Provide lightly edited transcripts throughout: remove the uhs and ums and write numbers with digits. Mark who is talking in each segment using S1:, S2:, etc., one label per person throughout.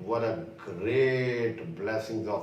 S1: What a great blessings of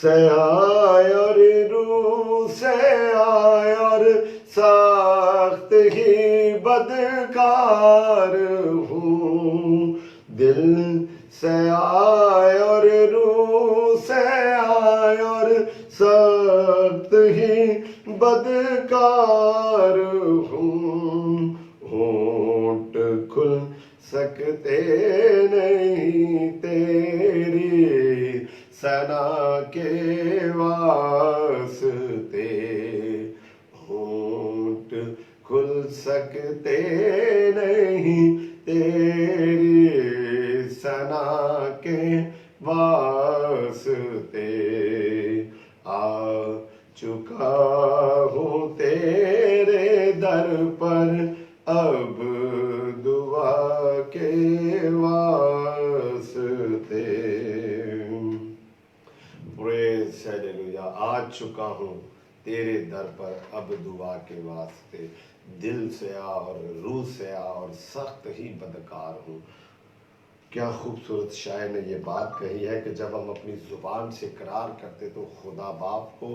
S1: سے آئے اور روح سے آئے اور سخت ہی بدکار ہوں، دل سے آئے اور روح سے آئے اور سخت ہی بدکار ہوں، ہونٹ کھل سکتے نہیں تیری ثنا کے واسطے، ہونٹ کھل سکتے نہیں تیری ثنا کے واسطے، آ چکا ہوں تیرے در پر اب دعا کے واسطے۔ پریز ہیلیلویا، آ چکا ہوں تیرے در پر اب دعا کے واسطے، دل سے آ اور روح سے آ اور سخت ہی بدکار ہوں۔ کیا خوبصورت شاعر نے یہ بات کہی ہے کہ جب ہم اپنی زبان سے اقرار کرتے تو خدا باپ کو،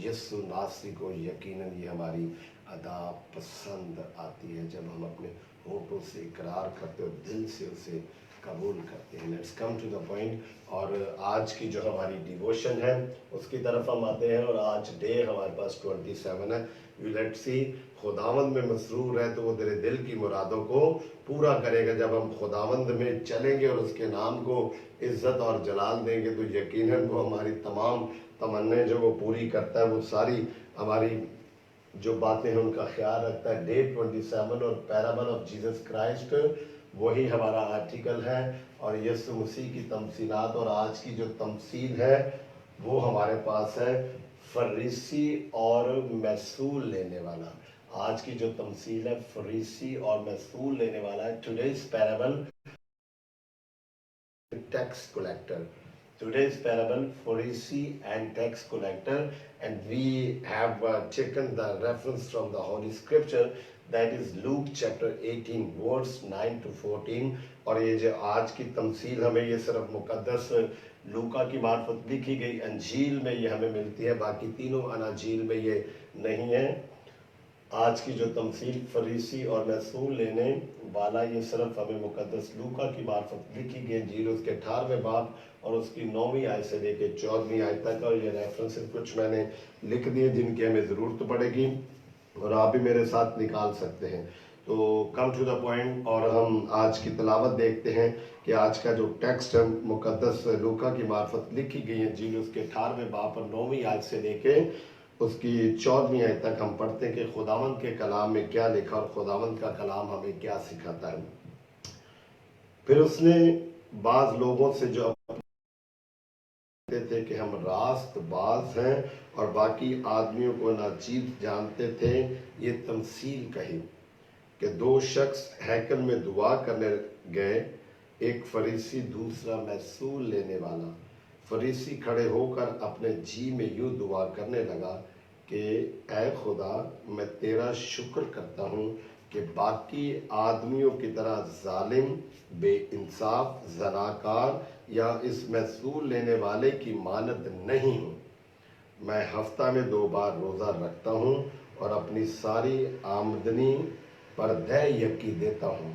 S1: یسوع ناصری کو یقیناً یہ ہماری ادا پسند آتی ہے، جب ہم اپنے ہونٹوں سے اقرار کرتے اور دل سے اسے قبول کرتے ہیں۔ Let's come to the point, اور آج کی جو ہماری ڈیووشن ہے اس کی طرف ہم آتے ہیں، اور آج ڈے ہمارے پاس 27 ہے۔ یو لیٹ سی، خداوند میں مسرور ہے تو وہ تیرے دل کی مرادوں کو پورا کرے گا۔ جب ہم خداوند میں چلیں گے اور اس کے نام کو عزت اور جلال دیں گے تو یقیناً وہ ہماری تمام تمنائیں جو وہ پوری کرتا ہے، وہ ساری ہماری جو باتیں ہیں ان کا خیال رکھتا ہے۔ ڈے 27 اور پیرابل آف جیزس کرائسٹ وہی ہمارا آرٹیکل ہے، اور یسوع مسیح کی تمثیلات، اور آج کی جو تمثیل ہے وہ ہمارے پاس ہے فریسی اور محصول لینے والا۔ آج کی جو تمثیل ہے فریسی اور محصول لینے والا ہے۔ Today's parable tax collector. Today's parable, Pharisee and tax collector, and we have taken the reference from the Holy Scripture, that is Luke chapter 18 verse 9 to 14. اور یہ جو آج کی تمثیل ہمیں یہ صرف مقدس لوکا کی معرفت لکھی گئی انجیل میں یہ ہمیں ملتی ہے، باقی تینوں اناجیل میں یہ نہیں ہے۔ آج کی جو تمثیل فریسی اور محصول لینے والا، یہ صرف ہمیں مقدس لوکا کی معرفت لکھی گئی انجیل اس کے 18ویں باب اور اس کی 9ویں آیت سے لے کے 14ویں آیت تک، اور یہ ریفرنسز کچھ میں نے لکھ دیے جن کی ہمیں ضرورت پڑے گی اور آپ بھی میرے ساتھ نکال سکتے ہیں۔ تو کم ٹو دا پوائنٹ، اور ہم آج کی تلاوت دیکھتے ہیں کہ آج کا جو ٹیکسٹ ہے مقدس لوکا کی معرفت لکھی گئی انجیل اس کے 18ویں باب اور 9ویں آیت سے لے کے اس کی 14ویں آیت تک ہم پڑھتے ہیں کہ خداوند کے کلام میں کیا لکھا اور خداوند کا کلام ہمیں کیا سکھاتا ہے۔ پھر اس نے بعض لوگوں سے جو کہتے تھے کہ ہم راست باز ہیں اور باقی آدمیوں کو ناچیز جانتے تھے، یہ تمثیل کہی کہ دو شخص ہیکل میں دعا کرنے گئے، ایک فریسی دوسرا محصول لینے والا۔ فریسی کھڑے ہو کر اپنے جی میں یوں دعا کرنے لگا کہ اے خدا، میں تیرا شکر کرتا ہوں کہ باقی آدمیوں کی طرح ظالم، بے انصاف، زناکار یا اس محصول لینے والے کی مانند نہیں ہوں۔ میں ہفتہ میں 2 بار روزہ رکھتا ہوں اور اپنی ساری آمدنی پر دہ یکی دیتا ہوں۔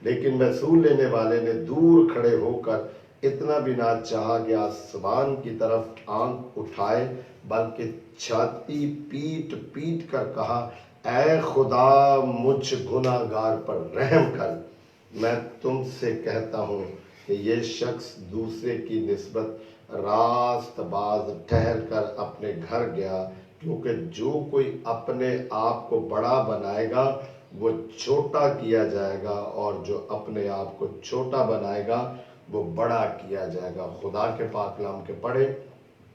S1: لیکن محصول لینے والے نے دور کھڑے ہو کر اتنا بھی نہ چاہا کہ آسمان کی طرف آنکھ اٹھائے، بلکہ چھاتی پیٹ پیٹ کر کہا، اے خدا، مجھ گناہ گار پر رحم کر۔ میں تم سے کہتا ہوں کہ یہ شخص دوسرے کی نسبت راست باز ٹھہر کر اپنے گھر گیا، کیونکہ جو کوئی اپنے آپ کو بڑا بنائے گا وہ چھوٹا کیا جائے گا، اور جو اپنے آپ کو چھوٹا بنائے گا وہ بڑا کیا جائے گا۔ خدا کے پاک کلام کے پڑھے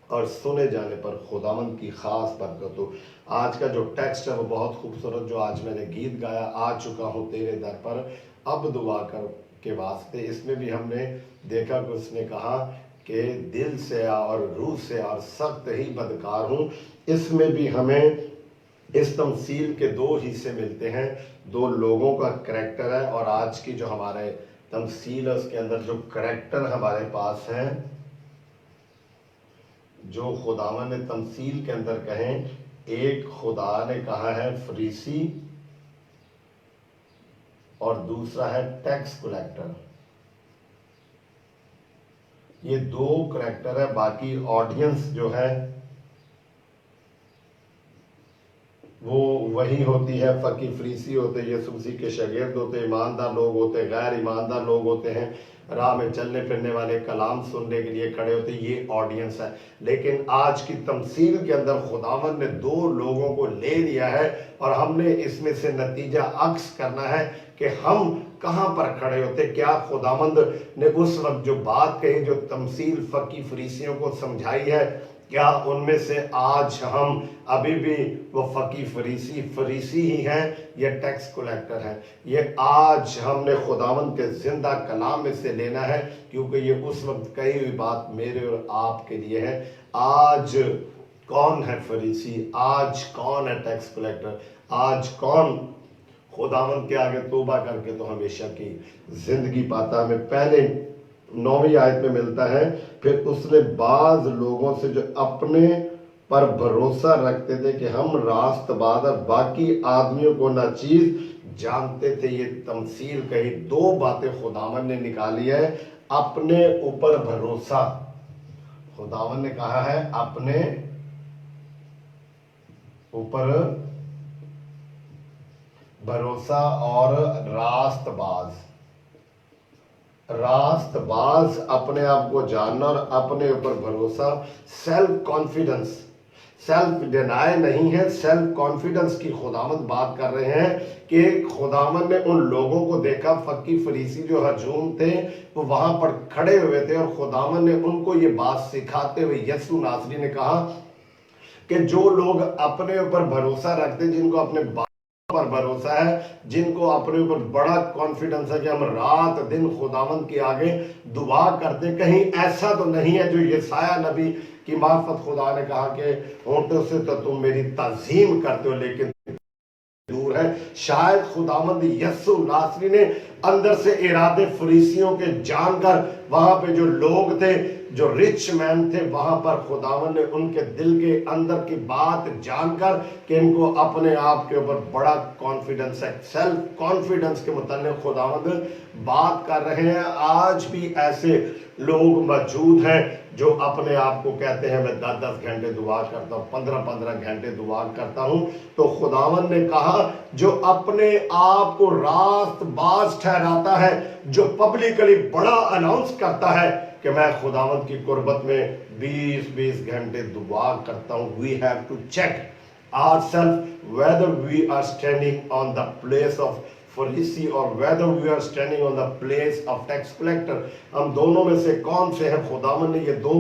S1: اور سنے جانے پر خداوند کی خاص برکت ہو۔ آج کا جو ٹیکسٹ ہے وہ بہت خوبصورت، جو آج میں نے گیت گایا، آ چکا ہوں تیرے در پر اب دعا کر کے واسطے، اس میں بھی ہم نے دیکھا کہ اس نے کہا کہ دل سے اور روح سے اور سخت ہی بدکار ہوں۔ اس میں بھی ہمیں اس تمثیل کے 2 حصے ملتے ہیں، 2 لوگوں کا کریکٹر ہے، اور آج کی جو ہمارے تمثیل ہے اس کے اندر جو کریکٹر ہمارے پاس ہیں جو خداوند نے تمثیل کے اندر کہیں، ایک خدا نے کہا ہے فریسی اور دوسرا ہے ٹیکس کلیکٹر. یہ دو کریکٹر ہے. باقی آڈینس جو ہے وہ وہی ہوتی ہے. فقی فریسی ہوتے، یسوع مسیح کے شاگرد ہوتے، ایماندار لوگ ہوتے، غیر ایماندار لوگ ہوتے ہیں، راہ میں چلنے پھرنے والے کلام سننے کے لیے کھڑے ہوتے. یہ آڈینس ہے. لیکن آج کی تمثیل کے اندر خداوند نے دو لوگوں کو لے لیا ہے، اور ہم نے اس میں سے نتیجہ عکس کرنا ہے کہ ہم کہاں پر کھڑے ہوتے. کیا خداوند نے اس وقت جو بات کہی، جو تمثیل فقی فریسیوں کو سمجھائی ہے، کیا ان میں سے آج ہم ابھی بھی وہ فقی فریسی ہی ہیں یا ٹیکس کلیکٹر ہیں؟ یہ آج ہم نے خداوند کے زندہ کلام میں سے لینا ہے، کیونکہ یہ اس وقت کہی ہوئی بات میرے اور آپ کے لیے ہے. آج کون ہے فریسی؟ آج کون ہے ٹیکس کلیکٹر؟ آج کون خداوند کے آگے توبہ کر کے تو ہمیشہ کی زندگی پاتا؟ ہمیں پہلے 9ویں آیت میں ملتا ہے، پھر اس نے بعض لوگوں سے جو اپنے پر بھروسہ رکھتے تھے کہ ہم راست باز اور باقی آدمیوں کو ناچیز جانتے تھے. یہ تمثیل کہی. دو باتیں خداوند نے نکالی ہے. اپنے اوپر بھروسہ، خداوند نے کہا ہے اپنے اوپر بھروسہ، اور راست باز. راست باز اپنے آپ کو جاننا اور اپنے اوپر بھروسہ. سیلف کانفیڈنس، سیلف ڈینائی نہیں ہے، سیلف کانفیڈنس کی خداوند بات کر رہے ہیں کہ خداوند نے ان لوگوں کو دیکھا، فقی فریسی جو ہجوم تھے وہ وہاں پر کھڑے ہوئے تھے، اور خداوند نے ان کو یہ بات سکھاتے ہوئے یسوع ناصری نے کہا کہ جو لوگ اپنے اوپر بھروسہ رکھتے، جن کو اپنے پر بھروسہ ہے، جن کو اپنے اوپر بڑا کانفیڈنس ہے کہ ہم رات دن خداوند کے آگے دعا کرتے، کہیں ایسا تو نہیں ہے جو یسایہ نبی کی معرفت خدا نے کہا کہ ہونٹوں سے تو تم میری تعظیم کرتے ہو لیکن دور ہے. شاید خداوند یسوع ناصری نے اندر سے ارادے فریسیوں کے جان کر، وہاں پہ جو لوگ تھے، جو رچ مین تھے، وہاں پر خداوند نے ان کے دل کے اندر کی بات جان کر کہ ان کو اپنے آپ کے اوپر بڑا کانفیڈنس ہے. سیلف کانفیڈنس کے متعلق خداوند بات کر رہے ہیں. آج بھی ایسے لوگ موجود ہیں جو اپنے آپ کو کہتے ہیں میں 10 گھنٹے دعا کرتا ہوں، 15 گھنٹے دعا کرتا ہوں. تو خداوند نے کہا جو اپنے آپ کو راست باز ٹھہراتا ہے، جو پبلکلی بڑا اناؤنس کرتا ہے کہ میں خداوند کی قربت میں 20 گھنٹے دعا کرتا ہوں. We have to check ourselves whether we are standing on the place of فریسی اور whether we are standing on the place of tax collector. ہم دونوں میں سے کون سے ہیں؟ خداوند نے یہ دو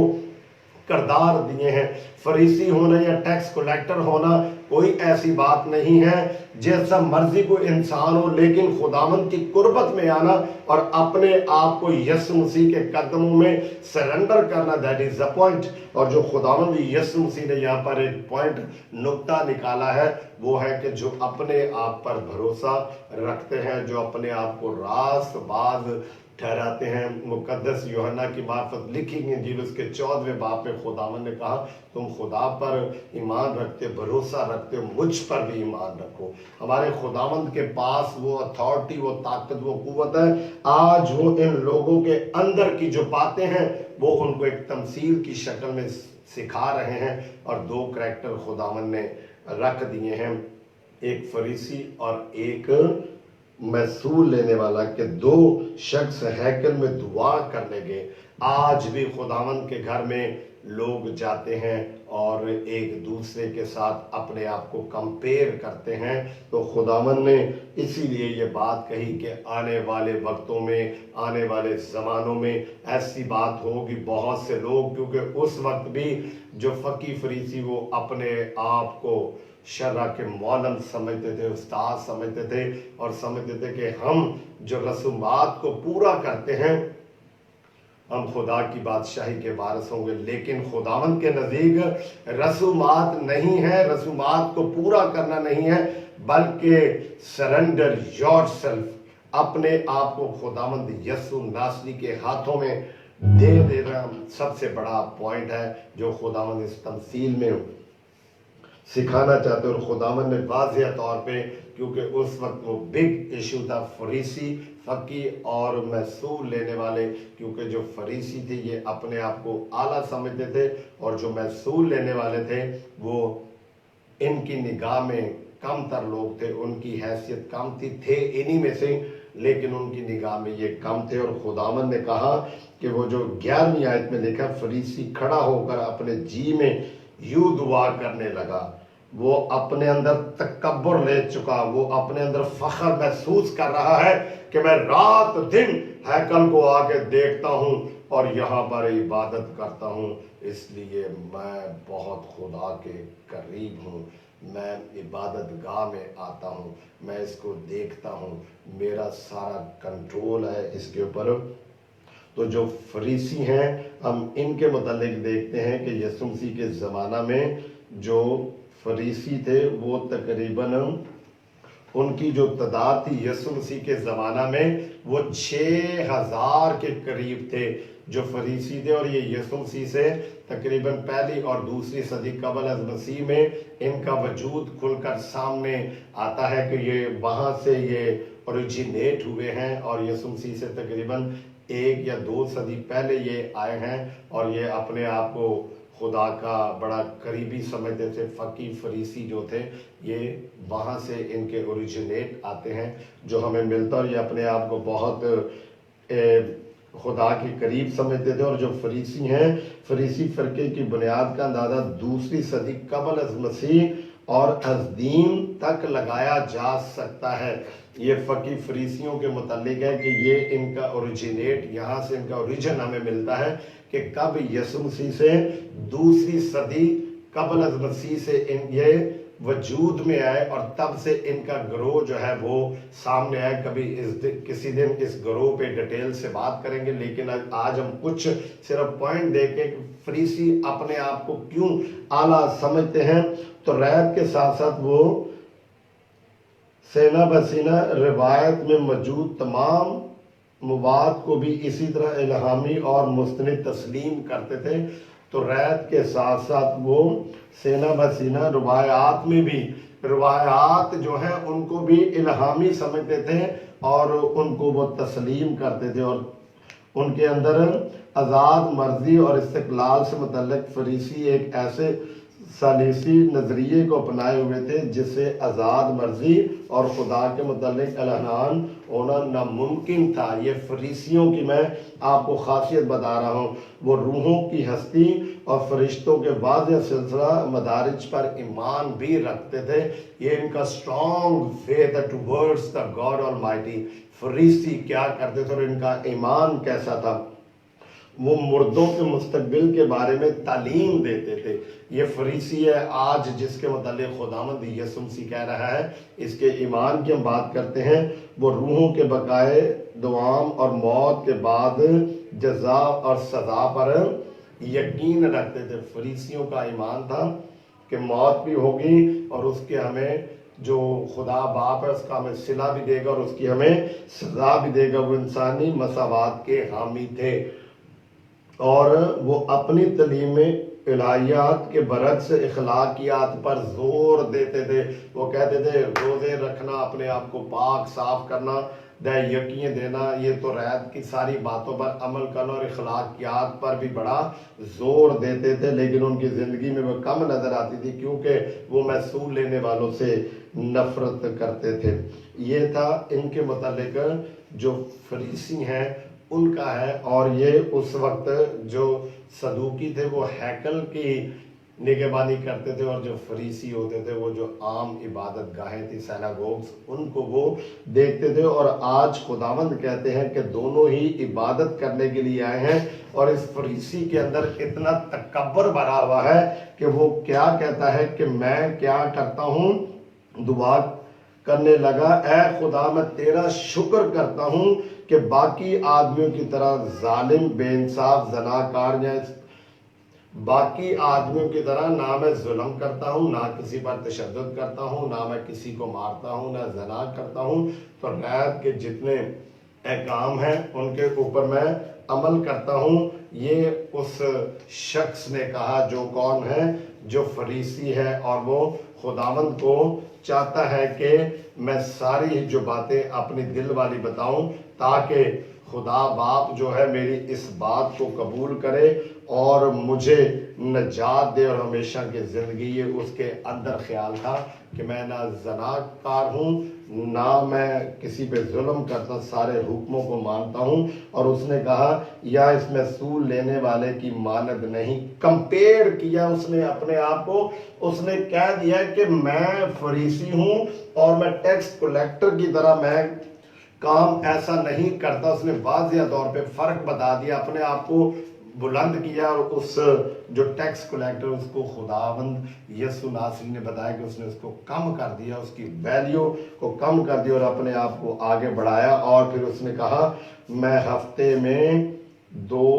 S1: کردار دیے ہیں. فریسی ہونا یا ٹیکس کلیکٹر ہونا کوئی ایسی بات نہیں ہے. جیسا مرضی کوئی انسان ہو، لیکن خداوند کی قربت میں آنا اور اپنے آپ کو یسوع مسیح کے قدموں میں سرنڈر کرنا، that is the point. اور جو خداوند یسوع مسیح نے یہاں پر ایک پوائنٹ نقطہ نکالا ہے وہ ہے کہ جو اپنے آپ پر بھروسہ رکھتے ہیں، جو اپنے آپ کو راست باز ٹھہراتے ہیں. مقدس یوحنا کی معرفت لکھی گئی انجیل اس کے 14ویں باب میں خداوند نے کہا تم خدا پر ایمان رکھتے، بھروسہ رکھتے، مجھ پر بھی ایمان رکھو. ہمارے خداوند کے پاس وہ اتھارٹی، وہ طاقت، وہ قوت ہے. آج وہ ان لوگوں کے اندر کی جو باتیں ہیں وہ ان کو ایک تمثیل کی شکل میں سکھا رہے ہیں. اور دو کریکٹر خداوند نے رکھ دیے ہیں، ایک فریسی اور ایک محصول لینے والا، کہ دو شخص ہیکل میں دعا کرنے گئے. آج بھی خداوند کے گھر میں لوگ جاتے ہیں اور ایک دوسرے کے ساتھ اپنے آپ کو کمپیئر کرتے ہیں. تو خداوند نے اسی لیے یہ بات کہی کہ آنے والے وقتوں میں، آنے والے زمانوں میں ایسی بات ہوگی. بہت سے لوگ، کیونکہ اس وقت بھی جو فقی فریسی وہ اپنے آپ کو شرع کے معلم سمجھتے تھے، استاد سمجھتے تھے، اور سمجھتے تھے کہ ہم جو رسومات کو پورا کرتے ہیں ہم خدا کی بادشاہی کے وارث ہوں گے. لیکن خداوند کے نزدیک رسومات نہیں ہے، رسومات کو پورا کرنا نہیں ہے، بلکہ سرنڈر یور سیلف، اپنے آپ کو خداوند یسوع ناصری کے ہاتھوں میں دے دینا سب سے بڑا پوائنٹ ہے جو خداوند اس تمثیل میں سکھانا چاہتے ہیں. اور خداوند نے واضح طور پہ، کیونکہ اس وقت وہ بگ ایشو تھا، فریسی، فقی اور محصول لینے والے، کیونکہ جو فریسی تھے یہ اپنے آپ کو اعلیٰ سمجھتے تھے، اور جو محصول لینے والے تھے وہ ان کی نگاہ میں کم تر لوگ تھے، ان کی حیثیت کم تھے انہی میں سے، لیکن ان کی نگاہ میں یہ کم تھے. اور خداوند نے کہا کہ وہ جو 11ویں آیت میں لکھا، فریسی کھڑا ہو کر اپنے جی میں یوں دعا کرنے لگا. وہ اپنے اندر تکبر لے چکا، وہ اپنے اندر فخر محسوس کر رہا ہے کہ میں رات دن ہیکل کو آ کے دیکھتا ہوں اور یہاں پر عبادت کرتا ہوں، اس لیے میں بہت خدا کے قریب ہوں. میں عبادت گاہ میں آتا ہوں، میں اس کو دیکھتا ہوں، میرا سارا کنٹرول ہے اس کے اوپر. تو جو فریسی ہیں، ہم ان کے متعلق دیکھتے ہیں کہ یسوع مسیح کے زمانہ میں جو فریسی تھے وہ تقریباً ان کی جو تعداد تھی یسوع مسیح کے زمانہ میں وہ 6000 کے قریب تھے جو فریسی تھے. اور یہ یسوع مسیح سے تقریباً پہلی اور دوسری صدی قبل از مسیح میں ان کا وجود کھل کر سامنے آتا ہے کہ یہ وہاں سے یہ اوریجینیٹ ہوئے ہیں، اور یسوع مسیح سے تقریباً 1 یا 2 صدی پہلے یہ آئے ہیں، اور یہ اپنے آپ کو خدا کا بڑا قریبی سمجھتے تھے. فقی فریسی جو تھے یہ وہاں سے ان کے اوریجینیٹ آتے ہیں جو ہمیں ملتا، اور یہ اپنے آپ کو بہت خدا کے قریب سمجھتے تھے. اور جو فریسی ہیں، فریسی فرقے کی بنیاد کا اندازہ دوسری صدی قبل از مسیح اور ازدین تک لگایا جا سکتا ہے. یہ فقی فریسیوں کے متعلق ہے کہ یہ ان کا اوریجینیٹ، یہاں سے ان کا اوریجن ہمیں ملتا ہے کہ کب یسوع مسیح سے دوسری صدی قبل از مسیح سے یہ وجود میں آئے، اور تب سے ان کا گروہ جو ہے وہ سامنے آئے. کبھی کسی دن اس گروہ پہ ڈیٹیل سے بات کریں گے، لیکن آج ہم کچھ صرف پوائنٹ دیکھیں کہ فریسی اپنے آپ کو کیوں اعلیٰ سمجھتے ہیں. تو ریت کے ساتھ ساتھ وہ سینہ بسینہ روایت میں موجود تمام مواد کو بھی اسی طرح الہامی اور مستند تسلیم کرتے تھے. تو ریت کے ساتھ ساتھ وہ سینہ بسینہ روایات میں بھی، روایات جو ہیں ان کو بھی الہامی سمجھتے تھے اور ان کو وہ تسلیم کرتے تھے. اور ان کے اندر آزاد مرضی اور استقلال سے متعلق فریسی ایک ایسے ثالثی نظریے کو اپنائے ہوئے تھے جس سے آزاد مرضی اور خدا کے متعلق اعلان ہونا ناممکن تھا. یہ فریسیوں کی میں آپ کو خاصیت بتا رہا ہوں. وہ روحوں کی ہستی اور فرشتوں کے واضح سلسلہ مدارج پر ایمان بھی رکھتے تھے. یہ ان کا strong faith towards the God Almighty. Pharisee کیا کرتے تھے اور ان کا ایمان کیسا تھا؟ وہ مردوں کے مستقبل کے بارے میں تعلیم دیتے تھے. یہ فریسی ہے آج جس کے متعلق خداوند یسوع مسیح کہہ رہا ہے اس کے ایمان کی ہم بات کرتے ہیں. وہ روحوں کے بقائے دوام اور موت کے بعد جزا اور سزا پر یقین رکھتے تھے. فریسیوں کا ایمان تھا کہ موت بھی ہوگی اور اس کے ہمیں جو خدا باپ ہے اس کا ہمیں صلہ بھی دے گا اور اس کی ہمیں سزا بھی دے گا. وہ انسانی مساوات کے حامی تھے اور وہ اپنی تعلیم الہیات کے برعکس اخلاقیات پر زور دیتے تھے. وہ کہتے تھے روزے رکھنا، اپنے آپ کو پاک صاف کرنا، دہ یقین دینا، یہ تو ریت کی ساری باتوں پر عمل کرنا اور اخلاقیات پر بھی بڑا زور دیتے تھے. لیکن ان کی زندگی میں وہ کم نظر آتی تھی کیونکہ وہ محصول لینے والوں سے نفرت کرتے تھے. یہ تھا ان کے متعلق جو فریسی ہیں ان کا ہے. اور یہ اس وقت جو صدوقی تھے وہ ہیکل کی نگہبانی کرتے تھے، اور جو فریسی ہوتے تھے وہ جو عام عبادت گاہیں تھی سیناگوگز ان کو وہ دیکھتے تھے. اور آج خداوند کہتے ہیں کہ دونوں ہی عبادت کرنے کے لیے آئے ہیں. اور اس فریسی کے اندر اتنا تکبر بھرا ہوا ہے کہ وہ کیا کہتا ہے کہ میں کیا کرتا ہوں، دعا کرنے لگا، اے خدا میں تیرا شکر کرتا ہوں کہ باقی آدمیوں کی طرح ظالم، بے انصاف، زناکار یا باقی آدمیوں کی طرح نہ میں ظلم کرتا ہوں، نہ کسی پر تشدد کرتا ہوں، نہ میں کسی کو مارتا ہوں، نہ زنا کرتا ہوں. تو ریت کے جتنے احکام ہیں ان کے اوپر میں عمل کرتا ہوں۔ یہ اس شخص نے کہا جو کون ہے، جو فریسی ہے، اور وہ خداوند کو چاہتا ہے کہ میں ساری جو باتیں اپنی دل والی بتاؤں تاکہ خدا باپ جو ہے میری اس بات کو قبول کرے اور مجھے نجات دے اور ہمیشہ کی زندگی۔ یہ اس کے اندر خیال تھا کہ میں نہ زناک کار ہوں، نہ میں کسی پہ ظلم کرتا، سارے حکموں کو مانتا ہوں۔ اور اس نے کہا یا اس میں سود لینے والے کی مانند نہیں۔ کمپیئر کیا اس نے اپنے آپ کو، اس نے کہہ دیا کہ میں فریسی ہوں اور میں ٹیکس کلیکٹر کی طرح میں کام ایسا نہیں کرتا۔ اس نے واضح طور پہ فرق بتا دیا، اپنے آپ کو بلند کیا، اور اس جو ٹیکس کلیکٹر اس کو خداوند یسوع ناصری نے بتایا کہ اس نے اس کو کم کر دیا، اس کی ویلیو کو کم کر دیا اور اپنے آپ کو آگے بڑھایا۔ اور پھر اس نے کہا میں ہفتے میں 2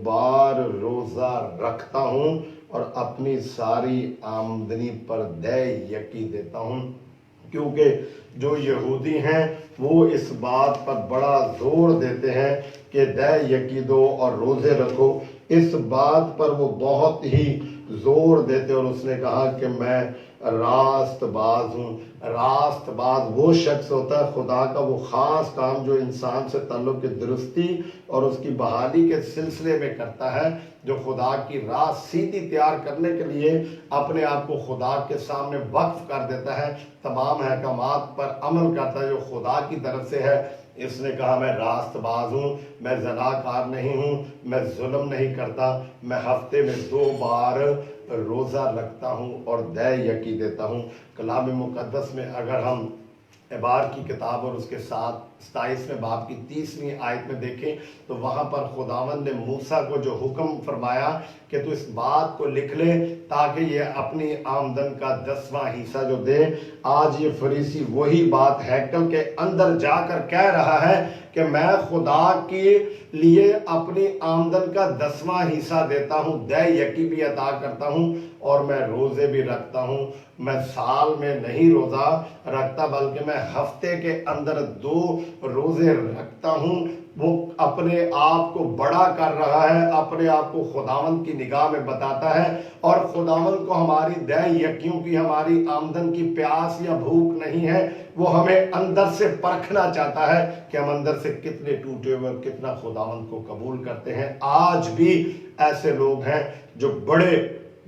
S1: بار روزہ رکھتا ہوں اور اپنی ساری آمدنی پر دے یکی دیتا ہوں، کیونکہ جو یہودی ہیں وہ اس بات پر بڑا زور دیتے ہیں کہ دے یکی دو اور روزے رکھو، اس بات پر وہ بہت ہی زور دیتے۔ اور اس نے کہا کہ میں راست باز ہوں۔ راست باز وہ شخص ہوتا ہے، خدا کا وہ خاص کام جو انسان سے تعلق کی درستی اور اس کی بحالی کے سلسلے میں کرتا ہے، جو خدا کی راہ سیدھی تیار کرنے کے لیے اپنے آپ کو خدا کے سامنے وقف کر دیتا ہے، تمام احکامات پر عمل کرتا ہے جو خدا کی طرف سے ہے۔ اس نے کہا میں راست باز ہوں، میں زناکار نہیں ہوں، میں ظلم نہیں کرتا، میں ہفتے میں 2 بار روزہ رکھتا ہوں اور دے یکی دیتا ہوں۔ کلام مقدس میں اگر ہم اعبار کی کتاب اور اس کے ساتھ 27ویں باب کی 30ویں آیت میں دیکھیں تو وہاں پر خداوند نے موسیٰ کو جو حکم فرمایا کہ تو اس بات کو لکھ لے تاکہ یہ اپنی آمدن کا 10واں حصہ جو دے۔ آج یہ فریسی وہی بات ہیکل کے اندر جا کر کہہ رہا ہے کہ میں خدا کے لیے اپنی آمدن کا 10واں حصہ دیتا ہوں، دے یکی بھی ادا کرتا ہوں اور میں روزے بھی رکھتا ہوں۔ میں سال میں نہیں روزہ رکھتا بلکہ میں ہفتے کے اندر 2 روزے رکھتا ہوں۔ وہ اپنے آپ کو بڑا کر رہا ہے، اپنے آپ کو خداوند کی نگاہ میں بتاتا ہے، اور خداوند کو ہماری دے یکیوں کی، ہماری آمدن کی پیاس یا بھوک نہیں ہے، وہ ہمیں اندر سے پرکھنا چاہتا ہے کہ ہم اندر سے کتنے ٹوٹے ہوئے اور کتنا خداوند کو قبول کرتے ہیں۔ آج بھی ایسے لوگ ہیں جو بڑے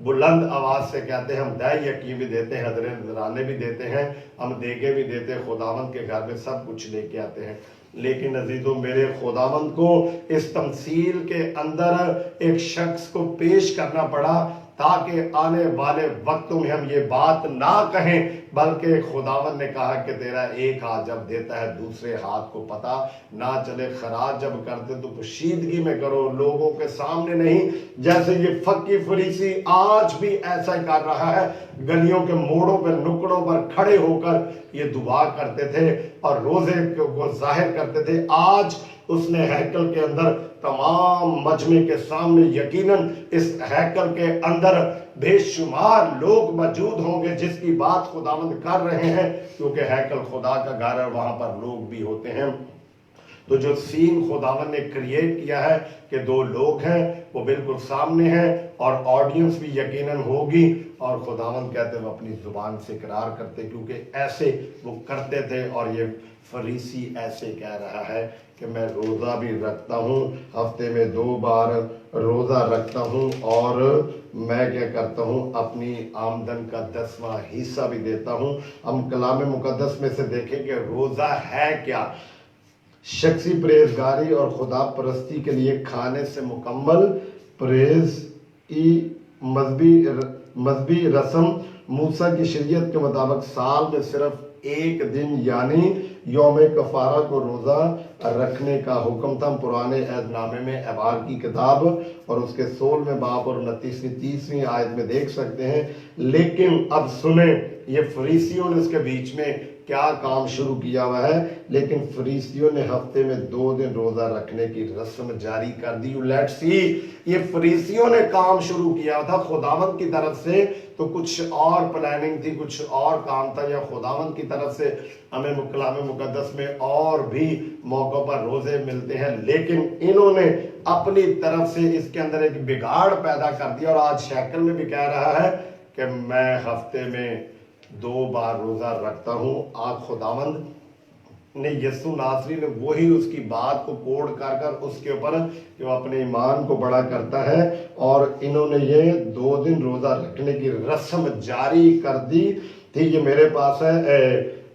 S1: بلند آواز سے کہتے ہیں ہم دے یکی بھی دیتے ہیں، حضرے نذرانے بھی دیتے ہیں، ہم دیگے بھی دیتے ہیں، خداوند کے گھر میں سب کچھ لے کے آتے ہیں۔ لیکن عزیزوں میرے خداوند کو اس تمثیل کے اندر ایک شخص کو پیش کرنا پڑا تاکہ آنے والے وقتوں میں ہم یہ بات نہ کہیں، بلکہ خداوند نے کہا کہ تیرا ایک ہاتھ جب دیتا ہے دوسرے ہاتھ کو پتہ نہ چلے، خراج جب کرتے تو پوشیدگی میں کرو، لوگوں کے سامنے نہیں۔ جیسے یہ فقی فریسی آج بھی ایسا ہی کر رہا ہے، گلیوں کے موڑوں پر نکڑوں پر کھڑے ہو کر یہ دعا کرتے تھے اور روزے کو ظاہر کرتے تھے۔ آج اس نے ہیکل کے اندر تمام مجمع کے سامنے، یقیناً اس ہیکل کے اندر بے شمار لوگ موجود ہوں گے جس کی بات خداوند کر رہے ہیں، کیونکہ ہیکل خدا کا گھر ہے، وہاں پر لوگ بھی ہوتے ہیں۔ تو جو سین خداوند نے کریٹ کیا ہے کہ 2 لوگ ہیں وہ بالکل سامنے ہیں اور آڈینس بھی یقیناً ہوگی، اور خداوند کہتے ہیں وہ اپنی زبان سے اقرار کرتے، کیونکہ ایسے وہ کرتے تھے۔ اور یہ فریسی ایسے کہہ رہا ہے کہ میں روزہ بھی رکھتا ہوں، ہفتے میں 2 بار روزہ رکھتا ہوں اور میں کیا کرتا ہوں اپنی آمدن کا 10واں حصہ بھی دیتا ہوں۔ ہم کلام مقدس میں سے دیکھیں کہ روزہ ہے کیا؟ شخصی پرہیزگاری اور خدا پرستی کے لیے کھانے سے مکمل پرہیز کی مذہبی رسم۔ موسیٰ کی شریعت کے مطابق سال میں صرف 1 دن یعنی یوم کفارہ کو روزہ رکھنے کا حکم تھا۔ ہم پرانے عہد نامے میں اعبار کی کتاب اور اس کے 16ویں باب اور 29ویں 30ویں آیت میں دیکھ سکتے ہیں۔ لیکن اب سنیں، یہ فریسیوں نے اس کے بیچ میں کیا کام شروع کیا ہوا ہے، لیکن فریسیوں نے ہفتے میں 2 دن روزہ رکھنے کی رسم جاری کر دی. لیٹس سی، یہ فریسیوں نے کام شروع کیا تھا خداوند کی طرف سے، تو کچھ اور پلاننگ تھی، کچھ اور کام تھا، یا خداوند کی طرف سے ہمیں کلام مقدس میں اور بھی موقعوں پر روزے ملتے ہیں، لیکن انہوں نے اپنی طرف سے اس کے اندر ایک بگاڑ پیدا کر دیا. اور آج شیکل میں بھی کہہ رہا ہے کہ میں ہفتے میں 2 بار روزہ رکھتا ہوں. آج خداوند نے یسوع ناصری نے وہی اس کی بات کو کوڑ کر اس کے اوپر کہ وہ اپنے ایمان کو بڑا کرتا ہے، اور انہوں نے یہ 2 دن روزہ رکھنے کی رسم جاری کر دی تھی. یہ میرے پاس ہے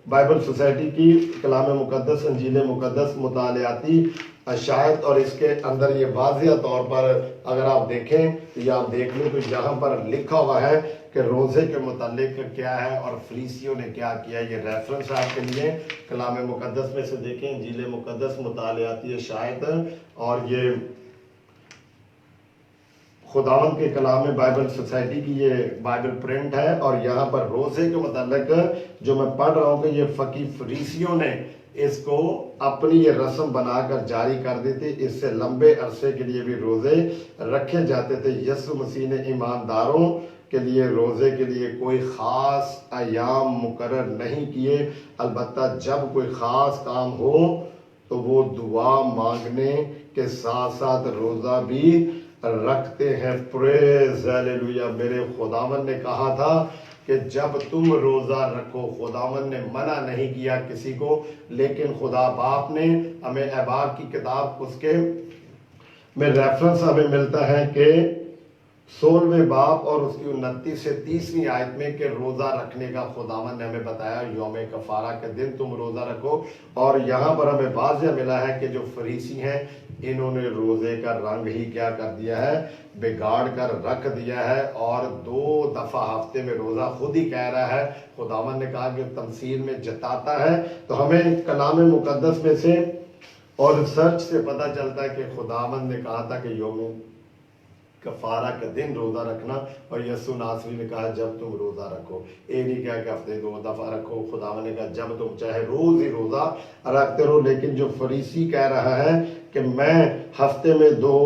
S1: بائبل سوسائٹی کی کلام مقدس انجیل مقدس مطالعاتی اشاعت، اور اس کے اندر یہ واضح طور پر اگر آپ دیکھیں یا آپ دیکھ لیں تو یہاں پر لکھا ہوا ہے کہ روزے کے متعلق کیا ہے اور فریسیوں نے کیا کیا. یہ ریفرنس آپ کے لیے کلام مقدس میں سے دیکھیں، انجیل مقدس مطالعاتی اشاعت، اور یہ خداوند کے کلام میں بائبل سوسائٹی کی یہ بائبل پرنٹ ہے. اور یہاں پر روزے کے متعلق جو میں پڑھ رہا ہوں کہ یہ فقی فریسیوں نے اس کو اپنی یہ رسم بنا کر جاری کر دی تھی. اس سے لمبے عرصے کے لیے بھی روزے رکھے جاتے تھے. یسوع مسیح نے ایمانداروں کے لیے روزے کے لیے کوئی خاص ایام مقرر نہیں کیے، البتہ جب کوئی خاص کام ہو تو وہ دعا مانگنے کے ساتھ ساتھ روزہ بھی رکھتے ہیں. پریز ہیلیلویا. میرے خداوند نے کہا تھا کہ جب تم روزہ رکھو، خداوند نے منع نہیں کیا کسی کو، لیکن خدا باپ نے ہمیں احباب کی کتاب اس کے میں ریفرنس ہمیں ملتا ہے کہ 16ویں باب اور اس کی 29 سے 30ویں آیت میں کہ روزہ رکھنے کا خداوند نے ہمیں بتایا، یوم کفارہ کے دن تم روزہ رکھو. اور یہاں پر ہمیں واضح ملا ہے کہ جو فریسی ہیں انہوں نے روزے کا رنگ ہی کیا کر دیا ہے، بگاڑ کر رکھ دیا ہے، اور 2 دفعہ ہفتے میں روزہ خود ہی کہہ رہا ہے. خداوند نے کہا کہ تمثیل میں جتاتا ہے. تو ہمیں کلام مقدس میں سے اور ریسرچ سے پتہ چلتا ہے کہ خداوند نے کہا تھا کہ یوم کفارہ کا دن روزہ رکھنا، اور یسوع ناصری نے کہا جب تم روزہ رکھو. یہ نہیں کہا کہ ہفتے 2 دفعہ رکھو، خداوند نے کہا جب تم چاہے روز ہی روزہ رکھتے رہو. لیکن جو فریسی کہہ رہا ہے کہ میں ہفتے میں 2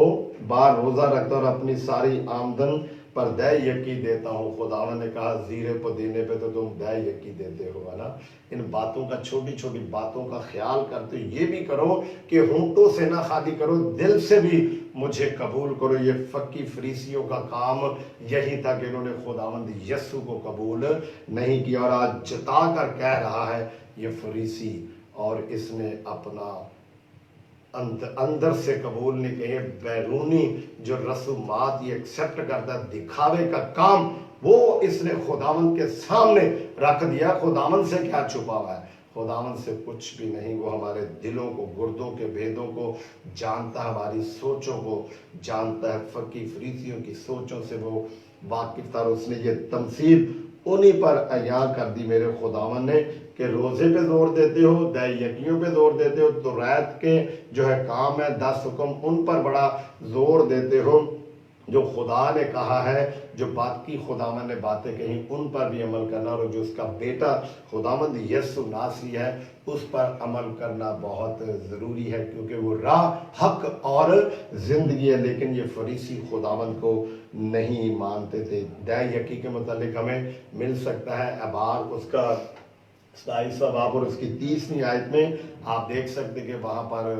S1: بار روزہ رکھتا ہوں اور اپنی ساری آمدن پر دے یکی دیتا ہوں، خداوند نے کہا زیرے پودینے پہ تو تم دے یکی دیتے ہو، ہے نا. ان باتوں کا، چھوٹی چھوٹی باتوں کا خیال کرتے یہ بھی کرو کہ ہونٹوں سے نہ خالی کرو، دل سے بھی مجھے قبول کرو. یہ فقی فریسیوں کا کام یہی تھا کہ انہوں نے خداوند یسوع کو قبول نہیں کیا. اور آج جتا کر کہہ رہا ہے یہ فریسی، اور اس نے اپنا اندر سے قبول نہیں کہے، بیرونی جو رسومات یہ ایکسپٹ کرتا ہے، دکھاوے کا کام وہ اس نے خداوند کے سامنے رکھ دیا. خداوند سے کیا چھپا ہوا ہے؟ خداوند سے کچھ بھی نہیں. وہ ہمارے دلوں کو، گردوں کے بھیدوں کو جانتا ہے، ہماری سوچوں کو جانتا ہے. فقی فریسیوں کی سوچوں سے وہ واقف تھا. اس نے یہ تمثیل انہی پر عیاں کر دی میرے خداوند نے کہ روزے پہ زور دیتے ہو، دے یکیوں پہ زور دیتے ہو، تو ریت کے جو ہے کام ہے 10 حکم ان پر بڑا زور دیتے ہو. جو خدا نے کہا ہے، جو بات کی خداوند نے باتیں کہیں ان پر بھی عمل کرنا، اور جو اس کا بیٹا خداوند یسوع ناصری ہے اس پر عمل کرنا بہت ضروری ہے، کیونکہ وہ راہ، حق اور زندگی ہے. لیکن یہ فریسی خداوند کو نہیں مانتے تھے. دے یکی کے متعلق ہمیں مل سکتا ہے ابار اس کا 27واں باب اور اس کی 30ویں آیت میں آپ دیکھ سکتے کہ وہاں پر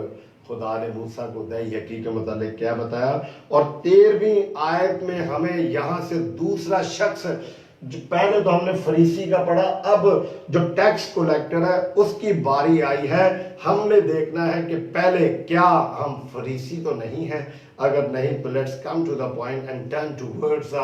S1: خدا نے موسیٰ کو دے یکی کے متعلق کیا بتایا. اور 13ویں آیت میں ہمیں یہاں سے دوسرا شخص، جو پہلے تو ہم نے فریسی کا پڑھا، اب جو ٹیکس کولیکٹر ہے اس کی باری آئی ہے. ہم نے دیکھنا ہے کہ پہلے کیا ہم فریسی تو نہیں ہیں؟ اگر نہیں تو let's come to the point and turn to words.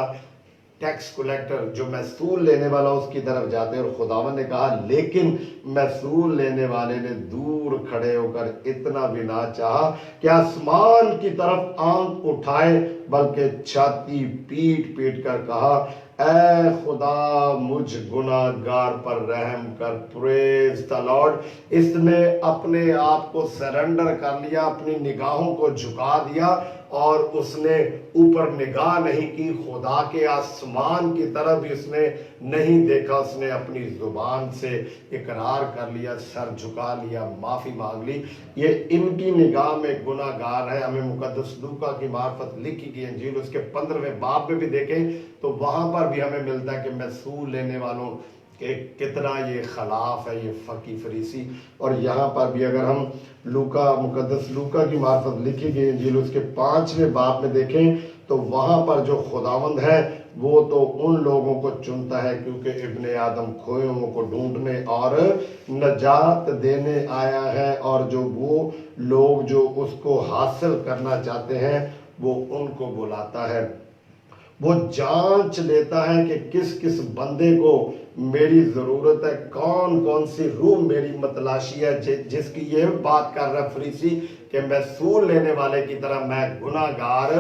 S1: Tax collector جو محصول لینے والا اس کی طرف جاتے ہیں، اور خداوند نے کہا لیکن محصول لینے والے نے دور کھڑے ہو کر اتنا بھی نہ چاہا کہ آسمان کی طرف آنکھ اٹھائے، بلکہ چھاتی پیٹ پیٹ کر کہا اے خدا مجھ گناہگار پر رحم کر. پریز دی لارڈ. اس نے اپنے آپ کو سرنڈر کر لیا، اپنی نگاہوں کو جھکا دیا اور اس نے اوپر نگاہ نہیں کی، خدا کے آسمان کی طرف بھی اس نے نہیں دیکھا، اس نے اپنی زبان سے اقرار کر لیا، سر جھکا لیا، معافی مانگ لی، یہ ان کی نگاہ میں گناہ گار ہے۔ ہمیں مقدس لوکا کی معرفت لکھی گئی انجیل اس کے 15ویں باب میں بھی دیکھیں تو وہاں پر بھی ہمیں ملتا ہے کہ محصول لینے والوں کہ کتنا یہ خلاف ہے، یہ فقی فریسی۔ اور یہاں پر بھی اگر ہم لوکا، مقدس لوکا کی معرفت لکھی گئی انجیل اس کے 5ویں باب میں دیکھیں تو وہاں پر جو خداوند ہے وہ تو ان لوگوں کو چنتا ہے کیونکہ ابن آدم کھوئے ہوئوں کو ڈھونڈنے اور نجات دینے آیا ہے، اور جو وہ لوگ جو اس کو حاصل کرنا چاہتے ہیں وہ ان کو بلاتا ہے۔ وہ جانچ لیتا ہے کہ کس کس بندے کو میری ضرورت ہے، کون کون سی روح میری متلاشی ہے، جس کی یہ بات کر رہا فریسی کہ محصول لینے والے کی طرح میں گناہ گار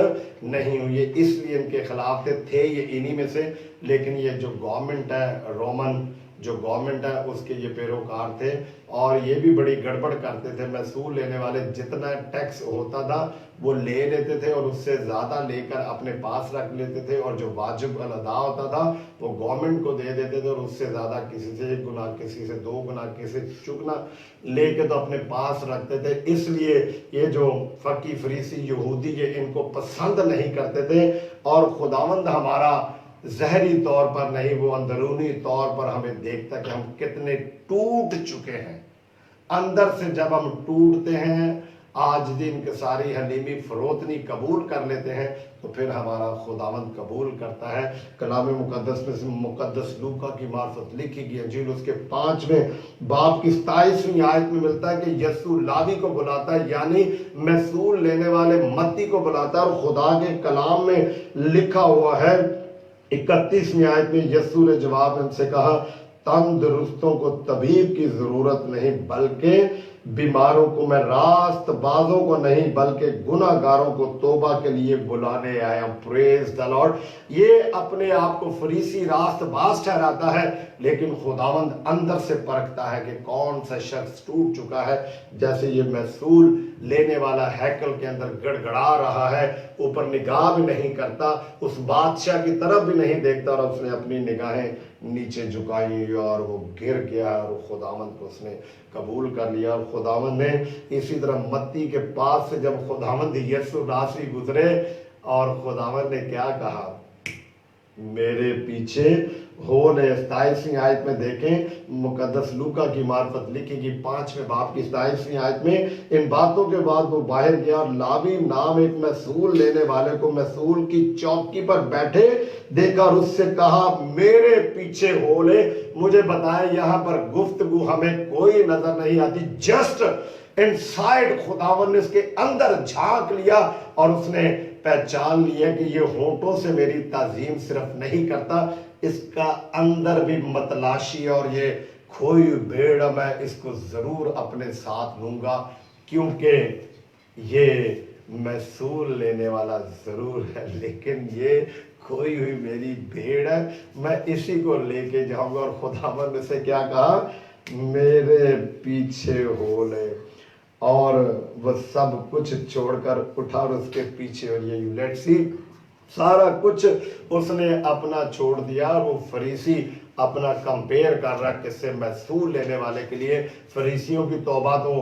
S1: نہیں ہوں۔ یہ اس لیے ان کے خلاف تھے یہ انہی میں سے، لیکن یہ جو گورنمنٹ ہے، رومن جو گورنمنٹ ہے اس کے یہ پیروکار تھے، اور یہ بھی بڑی گڑبڑ کرتے تھے۔ محصول لینے والے جتنا ٹیکس ہوتا تھا وہ لے لیتے تھے اور اس سے زیادہ لے کر اپنے پاس رکھ لیتے تھے، اور جو واجب الادا ہوتا تھا وہ گورنمنٹ کو دے دیتے تھے، اور اس سے زیادہ کسی سے 1 گنا، کسی سے 2 گنا، کسی سے چگنا لے کے تو اپنے پاس رکھتے تھے۔ اس لیے یہ جو فقی فریسی یہودی یہ ان کو پسند نہیں کرتے تھے، اور خداوند ہمارا ظاہری طور پر نہیں، وہ اندرونی طور پر ہمیں دیکھتا کہ ہم کتنے ٹوٹ چکے ہیں۔ اندر سے جب ہم ٹوٹتے ہیں، آج دن کے ساری حلیمی فروتنی قبول کر لیتے ہیں تو پھر ہمارا خداوند قبول کرتا ہے۔ کلام مقدس میں سے مقدس لوکا کی معرفت لکھی گئی انجیل اس کے 5ویں باب کی 27ویں آیت میں ملتا ہے کہ یسوع لاوی کو بلاتا ہے، یعنی محصول لینے والے متی کو بلاتا ہے، اور خدا کے کلام میں لکھا ہوا ہے 31ویں آیت میں یسوع نے جواب ان سے کہا، تندرستوں کو طبیب کی ضرورت نہیں بلکہ بیماروں کو، میں راست بازوں کو نہیں بلکہ گناہ گاروں کو توبہ کے لیے بلانے آیا ہوں۔ پریز دی لارڈ۔ یہ اپنے آپ کو فریسی راست باز ٹھہراتا ہے، لیکن خداوند اندر سے پرکھتا ہے کہ کون سا شخص ٹوٹ چکا ہے۔ جیسے یہ محصول لینے والا ہیکل کے اندر گڑگڑا رہا ہے، اوپر نگاہ بھی نہیں کرتا، اس بادشاہ کی طرف بھی نہیں دیکھتا، اور اس نے اپنی نگاہیں نیچے جھکائی اور وہ گر گیا، اور خداوند کو اس نے قبول کر لیا۔ اور خداوند نے اسی طرح متی کے پاس سے جب خداوند یسوع ناصری گزرے، اور خداوند نے کیا کہا، میرے پیچھے ہو لے۔ 27ویں آیت میں دیکھیں، مقدس لوکا کی معرفت لکھی گی 5ویں باب کی 27ویں آیت میں، ان باتوں کے بعد وہ باہر گیا اور لاوی نام ایک محصول لینے والے کو محصول کی چوکی پر بیٹھے دیکھا، اور اس سے کہا، میرے پیچھے ہو لے۔ مجھے بتائیں یہاں پر گفتگو ہمیں کوئی نظر نہیں آتی، جسٹ انسائیڈ خداوند نے اس کے اندر جھانک لیا، اور اس نے پہچان لیا کہ یہ ہونٹوں سے میری تعظیم صرف نہیں کرتا، اس کا اندر بھی متلاشی، اور یہ کھوئی بھیڑ میں اس کو ضرور اپنے ساتھ لوں گا، کیونکہ یہ محصول لینے والا ضرور ہے لیکن یہ کھوئی ہوئی میری بھیڑ ہے، میں اسی کو لے کے جاؤں گا۔ اور خداوند نے سے کیا کہا، میرے پیچھے ہو لے، اور وہ سب کچھ چھوڑ کر اٹھا اور اس کے پیچھے، اور یہ لیٹ سی سارا کچھ اس نے اپنا چھوڑ دیا۔ اور وہ فریسی اپنا کمپیئر کر رہا کس سے، محصول لینے والے کے لیے۔ فریسیوں کی توبہ تو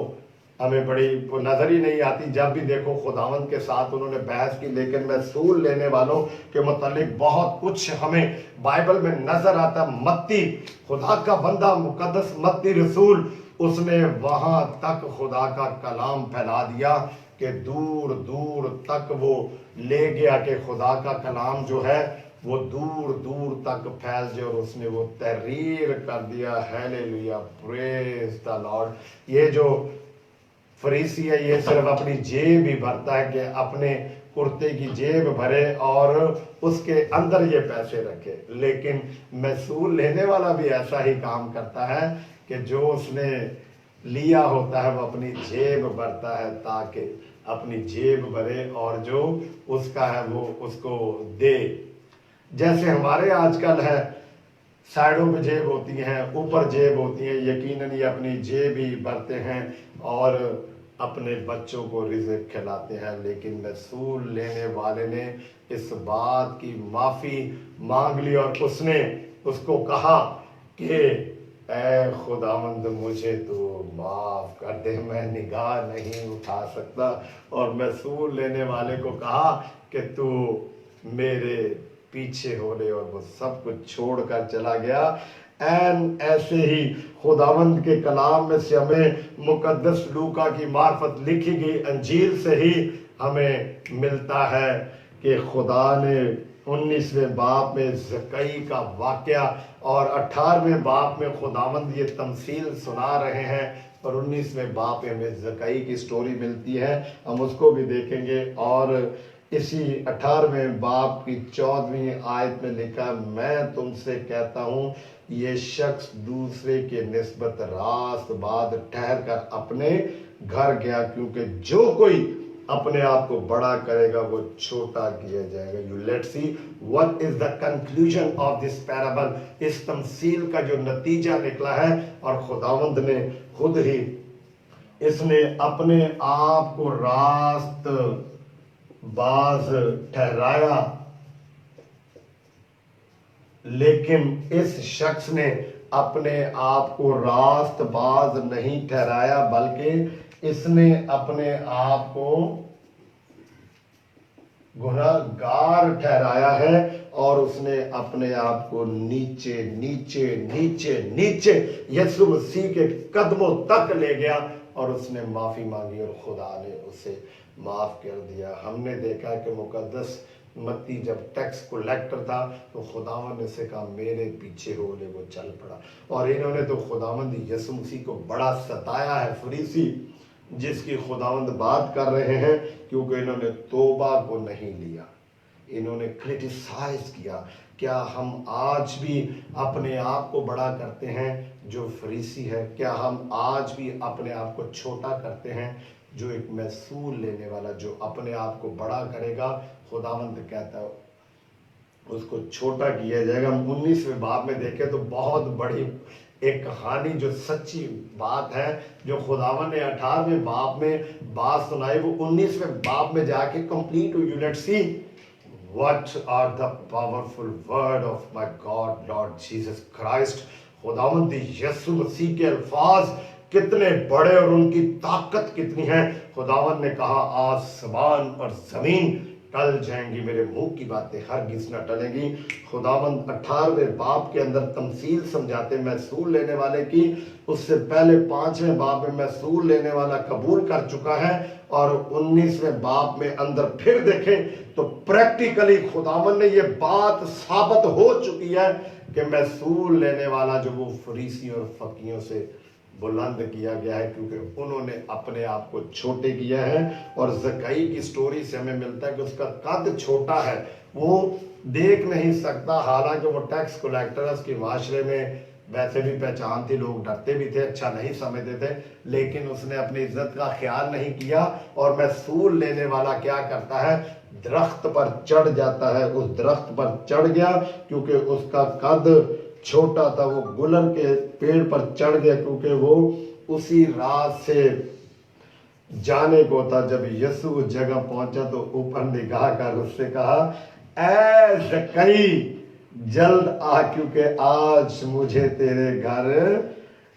S1: ہمیں بڑی نظر ہی نہیں آتی، جب بھی دیکھو خداوند کے ساتھ انہوں نے بحث کی، لیکن محصول لینے والوں کے متعلق بہت کچھ ہمیں بائبل میں نظر آتا۔ متی خدا کا بندہ، مقدس متی رسول، اس نے وہاں تک خدا کا کلام پھیلا دیا کہ دور دور تک وہ لے گیا کہ خدا کا کلام جو ہے وہ دور دور تک پھیل جائے، اور اس نے وہ تحریر کر دیا۔ ہیلیلویا، پریز دی لارڈ۔ یہ جو فریسی ہے یہ صرف اپنی جیب ہی بھرتا ہے کہ اپنے کرتے کی جیب بھرے اور اس کے اندر یہ پیسے رکھے، لیکن محصول لینے والا بھی ایسا ہی کام کرتا ہے کہ جو اس نے لیا ہوتا ہے وہ اپنی جیب بھرتا ہے تاکہ اپنی جیب بھرے اور جو اس کا ہے وہ اس کو دے۔ جیسے ہمارے آج کل ہے، سائڈوں پہ جیب ہوتی ہیں، اوپر جیب ہوتی ہیں، یقیناً یہ اپنی جیب ہی بھرتے ہیں، اور اپنے بچوں کو رزق کھلاتے ہیں، لیکن محصول لینے والے نے اس بات کی معافی مانگ لی اور اس نے اس کو کہا کہ اے خداوند مجھے تو معاف کر دے، میں نگاہ نہیں اٹھا سکتا، اور محصول لینے والے کو کہا کہ تو میرے پیچھے ہو لے، اور وہ سب کچھ چھوڑ کر چلا گیا۔ ایسے ہی خداوند کے کلام میں سے ہمیں مقدس لوکا کی معرفت لکھی گئی انجیل سے ہی ہمیں ملتا ہے کہ خدا نے 19ویں باب میں زکئی کا واقعہ اور 18ویں باب میں خداوند یہ تمثیل سنا رہے ہیں، اور 19ویں باب میں ہمیں زکئی کی سٹوری ملتی ہے، ہم اس کو بھی دیکھیں گے۔ اور اسی 18ویں باب کی 14ویں آیت میں لکھا، میں تم سے کہتا ہوں یہ شخص دوسرے کے نسبت راست بات ٹھہر کر اپنے گھر گیا، کیونکہ جو کوئی اپنے آپ کو بڑا کرے گا وہ چھوٹا کیا جائے گا۔ Let's see what is the conclusion of this parable۔ اس تمثیل کا جو نتیجہ نکلا ہے، اور خداوند نے خود ہی اس نے اپنے آپ کو راست باز ٹھہرایا، لیکن اس شخص نے اپنے آپ کو راست باز نہیں ٹھہرایا، بلکہ اس نے اپنے آپ کو گناہگار ٹھہرایا ہے، اور اس نے اپنے آپ کو نیچے نیچے نیچے نیچے یسوع مسیح کے قدموں تک لے گیا، اور اس نے معافی مانگی اور خدا نے اسے معاف کر دیا۔ ہم نے دیکھا کہ مقدس متی جب ٹیکس کلیکٹر تھا تو خداوند نے سے کہا میرے پیچھے ہو لے، وہ چل پڑا، اور انہوں نے تو خداوند یسوع مسیح کو بڑا ستایا ہے۔ فریسی جس کی خداوند بات کر رہے ہیں، کیونکہ انہوں نے توبہ کو نہیں لیا، انہوں نے کرٹیسائز کیا۔ کیا ہم آج بھی اپنے آپ کو بڑا کرتے ہیں جو فریسی ہے؟ کیا ہم آج بھی اپنے آپ کو چھوٹا کرتے ہیں جو ایک محصول لینے والا جو اپنے آپ کو بڑا کرے گا؟ خداوند کہتا ہے اس کو چھوٹا کیا جائے گا۔ ہم 19ویں باب میں دیکھیں تو بہت بڑی ایک کہانی جو سچی بات ہے، جو خداوند نے 18ویں باب میں بات سنائی، وہ 19ویں باب میں جا کے کمپلیٹ ہوئی۔ Let's see what are the powerful word of my God Lord Jesus Christ۔ خداوند یسوع مسیح کے الفاظ کتنے بڑے اور ان کی طاقت کتنی ہے۔ خداوند نے کہا آسمان اور زمین ٹل جائیں گی، میرے منہ کی باتیں ہرگز نہ ٹلیں گی۔ خداوند 18ویں باب کے اندر تمثیل سمجھاتے محصول لینے والے کی، اس سے پہلے 5ویں باب میں محصول لینے والا قبول کر چکا ہے، اور 19ویں باب میں اندر پھر دیکھیں تو پریکٹیکلی خداوند نے یہ بات ثابت ہو چکی ہے کہ محصول لینے والا جو وہ فریسی اور فقیوں سے بلند کیا گیا ہے، کیونکہ انہوں نے اپنے آپ کو چھوٹے کیا ہے۔ اور زکئی کی سٹوری سے ہمیں ملتا ہے کہ اس کا قد چھوٹا ہے، وہ دیکھ نہیں سکتا، حالانکہ وہ ٹیکس کلیکٹر، اس کی معاشرے میں ویسے بھی پہچان تھی، لوگ ڈرتے بھی تھے، اچھا نہیں سمجھتے تھے، لیکن اس نے اپنی عزت کا خیال نہیں کیا۔ اور محصول لینے والا کیا کرتا ہے؟ درخت پر چڑھ جاتا ہے، اس درخت پر چڑھ گیا کیونکہ اس کا قد چھوٹا تھا، وہ گلر کے پیڑ پر چڑھ گیا کیونکہ وہ اسی رات سے جانے کو تھا۔ جب یسوع جگہ پہنچا تو اوپر نگاہ کر اس سے کہا اے زکئی جلد آ، کیونکہ آج مجھے تیرے گھر